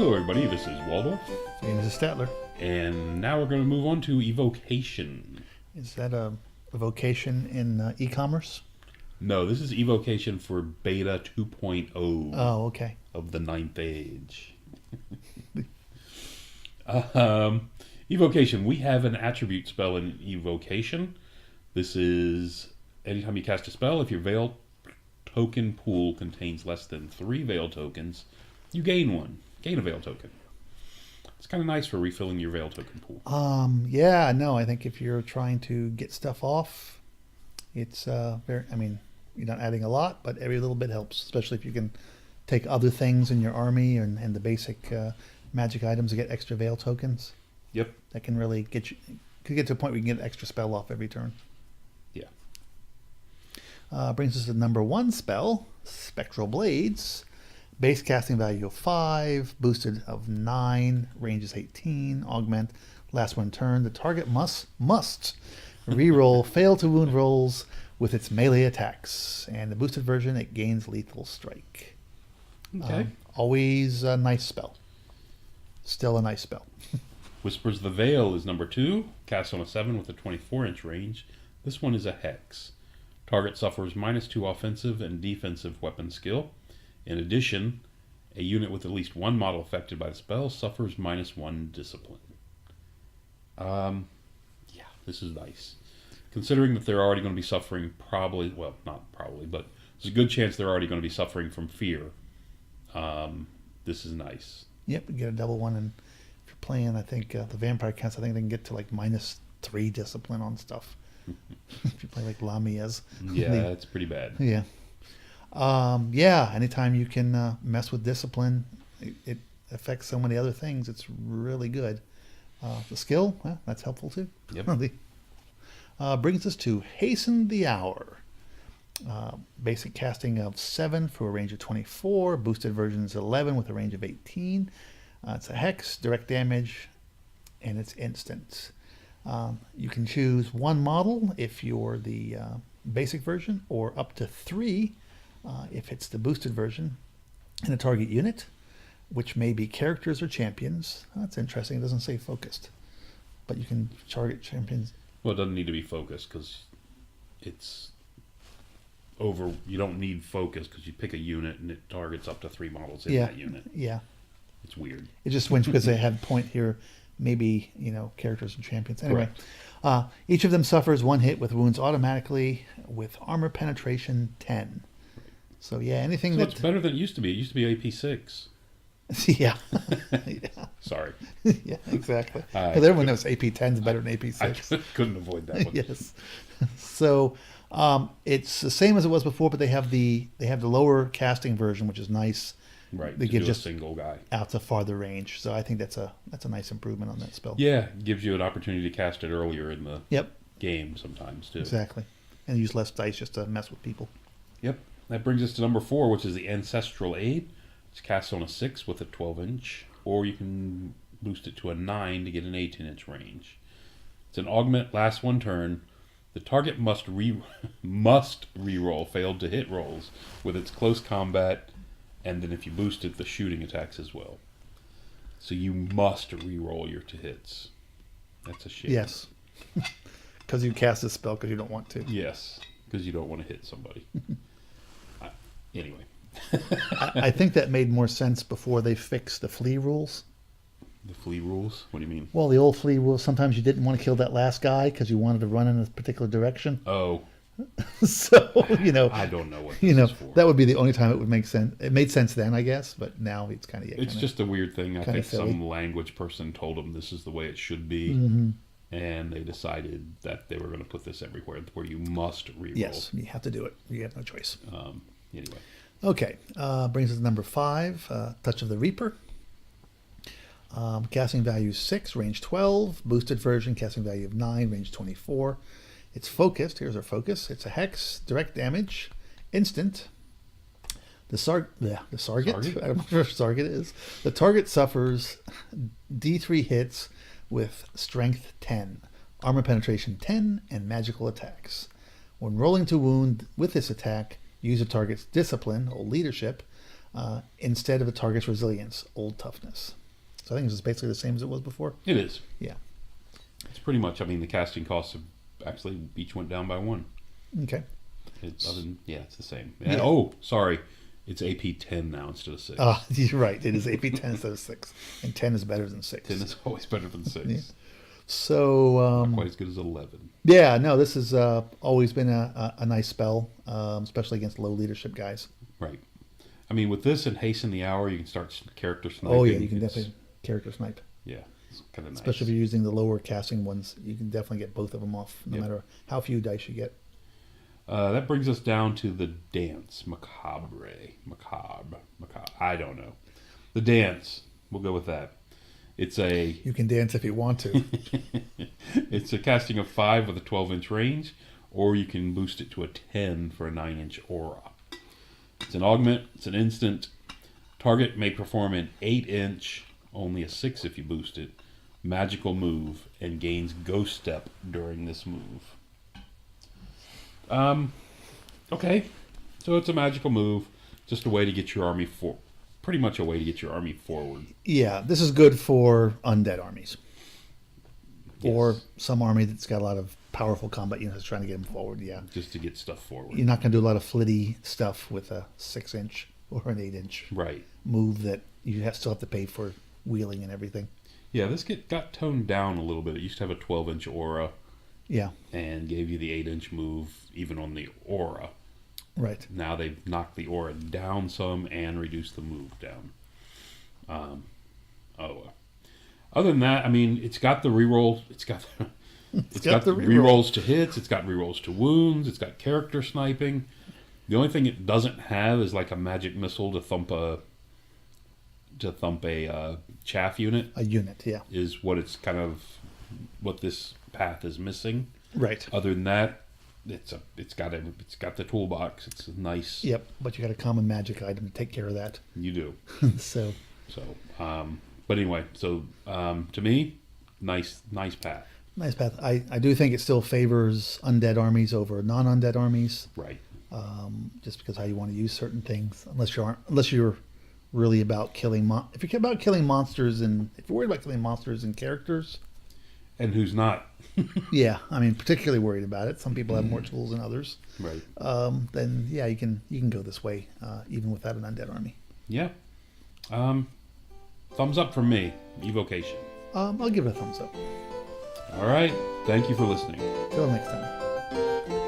Hello everybody, this is Waldorf. And this is Statler. And now we're going to move on to Evocation. Is that a vocation in e-commerce? No, this is Evocation for Beta 2.0 Oh, okay. of the 9th age. Evocation, we have an attribute spell in Evocation. This is anytime you cast a spell, if your Veil token pool contains less than 3 Veil tokens, you gain one. Gain a Veil token. It's kind of nice for refilling your Veil token pool. Yeah, no, I think if you're trying to get stuff off, it's very, I mean, you're not adding a lot, but every little bit helps, especially if you can take other things in your army and the basic magic items to get extra Veil tokens. Yep. That can really get you, could get to a point where you can get an extra spell off every turn. Yeah. Brings us to number 1 spell, Spectral Blades. Base casting value of 5, boosted of 9, range is 18, augment, last one turn. The target must reroll fail to wound rolls with its melee attacks. And the boosted version, it gains lethal strike. Okay. Always a nice spell. Still a nice spell. Whispers the Veil is number 2, cast on a 7 with a 24-inch range. This one is a Hex. Target suffers -2 offensive and defensive weapon skill. In addition, a unit with at least one model affected by the spell suffers -1 discipline. Yeah, this is nice. Considering that they're already going to be suffering not probably, but there's a good chance they're already going to be suffering from fear. This is nice. Yep, you get a double one, and if you're playing, I think the vampire counts, I think they can get to like -3 discipline on stuff. If you play like Lamia's. Yeah, it's pretty bad. Yeah. Yeah, anytime you can mess with discipline, it affects so many other things. It's really good. The skill, well, that's helpful too. Yep. Brings us to Hasten the Hour. Basic casting of 7 for a range of 24. Boosted version is 11 with a range of 18. It's a hex, direct damage, and it's instant. You can choose 1 model if you're the basic version, or up to 3 if it's the boosted version, in a target unit, which may be characters or champions. That's interesting. It doesn't say focused, but you can target champions. Well, it doesn't need to be focused because it's over. You don't need focus because you pick a unit and it targets up to 3 models in that unit. Yeah. It's weird. It just wins because they had point here, maybe, characters and champions. Anyway, each of them suffers 1 hit with wounds automatically with armor penetration 10. So yeah, anything it's better than it used to be. It used to be AP6. Yeah. Yeah. Sorry. Yeah, exactly. Because everyone knows AP10 is better than AP6. I couldn't avoid that one. Yes. So it's the same as it was before, but they have the lower casting version, which is nice. Right. They give just a single guy out to farther range. So I think that's a nice improvement on that spell. Yeah, it gives you an opportunity to cast it earlier in the game sometimes too. Exactly. And use less dice just to mess with people. Yep. That brings us to number 4, which is the Ancestral Aid. It's cast on a 6 with a 12-inch, or you can boost it to a 9 to get an 18-inch range. It's an augment, last one turn. The target must reroll failed to hit rolls with its close combat, and then if you boost it, the shooting attacks as well. So you must reroll your to hits. That's a shame. Yes. Because you cast this spell because you don't want to. Yes, because you don't want to hit somebody. Anyway. I think that made more sense before they fixed the flee rules. The flee rules? What do you mean? Well, the old flee rules, sometimes you didn't want to kill that last guy because you wanted to run in a particular direction. Oh. So, I don't know what this is for. That would be the only time it would make sense. It made sense then, I guess, but now it's kind of... It's just a weird thing. I think silly. some language person told them this is the way it should be, and they decided that they were going to put this everywhere, where you must reroll. Yes, you have to do it. You have no choice. Anyway. Okay, brings us to number 5, Touch of the Reaper. Casting value 6, range 12. Boosted version, casting value of 9, range 24. It's focused. Here's our focus. It's a hex, direct damage, instant. The target. I don't know what target is. The target suffers D3 hits with strength 10, armor penetration 10, and magical attacks. When rolling to wound with this attack, use a target's discipline or leadership instead of a target's resilience, old toughness. So I think this is basically the same as it was before. It is. Yeah. It's pretty much. I mean, the casting costs have actually each went down by 1. Okay. It's the same. Yeah. Oh, sorry. It's AP 10 now instead of 6. You're right. It is AP 10 instead of 6. And 10 is better than 6. 10 is always better than 6. Yeah. So, Not quite as good as 11. yeah, no, this has always been a nice spell, especially against low leadership guys. Right. I mean, with this and Hasten the Hour, you can start character sniping. Oh, yeah, you can definitely character snipe. Yeah, it's kind of nice. Especially if you're using the lower casting ones, you can definitely get both of them off, no matter how few dice you get. That brings us down to the dance. Macabre. I don't know. The dance. We'll go with that. It's a... You can dance if you want to. It's a casting of 5 with a 12-inch range, or you can boost it to a 10 for a 9-inch aura. It's an augment. It's an instant. Target may perform an 8-inch, only a 6 if you boost it, magical move, and gains Ghost Step during this move. Okay. So it's a magical move. Just a way to get your army pretty much a way to get your army forward. Yeah, this is good for undead armies. Or some army that's got a lot of powerful combat units trying to get them forward, yeah. Just to get stuff forward. You're not going to do a lot of flitty stuff with a 6-inch or an 8-inch Right. move that you still have to pay for wheeling and everything. Yeah, this got toned down a little bit. It used to have a 12-inch aura. Yeah. And gave you the 8-inch move even on the aura. Right. Now they've knocked the aura down some and reduced the move down. Other than that, I mean, it's got the reroll. It's got the rerolls to hits. It's got rerolls to wounds. It's got character sniping. The only thing it doesn't have is like a magic missile to thump a chaff unit. A unit, yeah. Is what it's kind of what this path is missing. Right. Other than that, it's got the toolbox. It's nice. Yep, but you got a common magic item to take care of that. You do. But anyway, so to me, nice path. Nice path. I do think it still favors undead armies over non-undead armies. Right. Just because how you want to use certain things, unless you're really about killing. If you're about killing monsters and if you're worried about killing monsters and characters. And who's not? Yeah, I mean, particularly worried about it. Some people have more tools than others. Right. Then yeah, you can go this way even without an undead army. Yeah. Thumbs up from me. Evocation. I'll give it a thumbs up. All right. Thank you for listening. Till next time.